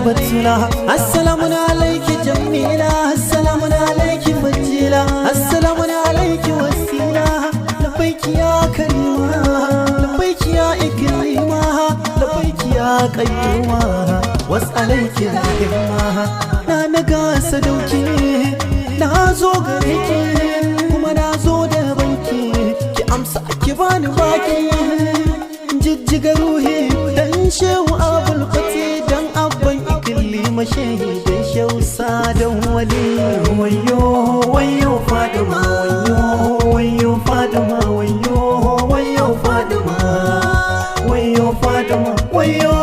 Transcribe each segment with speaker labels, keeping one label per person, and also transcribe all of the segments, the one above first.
Speaker 1: batula, assalamu alaiki jamila, assalamu alaiki fajila, assalamu alaiki wasila, labbaiki ya karima, labbaiki ya ikrima, labbaiki ya qayyuma, was'alaiki rahima. Na naga sadauki na zo gare ki kuma na zo da banki, ki amsa ki bani baki, jijjiga ruhi dan shehu abul fati, dan abban iklima shehi dan shehu sadan wali. Wayo wayo Fatima, wayo wayo Fatima, wayo wayo Fatima, wayo Fatima, wayo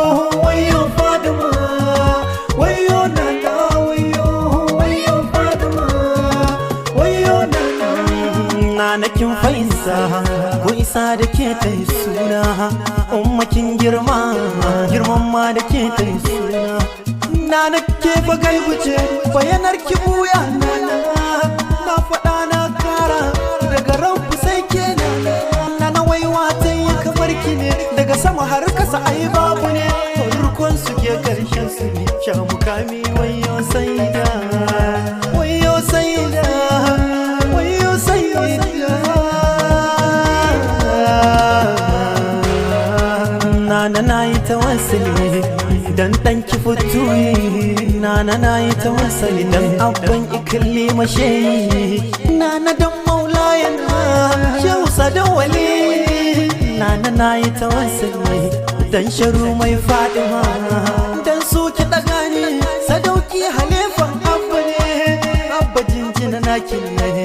Speaker 1: wayo Fatima, wayo nana, wayo wayo Fatima, wayo nana. Nana kin faisa ko isa da ke ta suna, ummakin girma girman ma da ke ta suna. Nana ke fa gaibuce bayanar ki buya nana, na faɗa na kara daga rabu sai ke nana. Nana waiwa ta yi kamar ki ne, daga sama har kasa ai babu ne, rukun su ke karshen su ne, sha mukami wayo saida, wayo saida, wayo saida. Nana na yi tawassuli dan ɗanki fituyi, nana na yi tawassuli dan abban iklima shehi, nana dan maulayana shehu sadan wali. Nana na yi tawassuli dan sharu mai Fatima, dan su ki daga ni sadauki halifan abba ne, abba jinjina naki ne.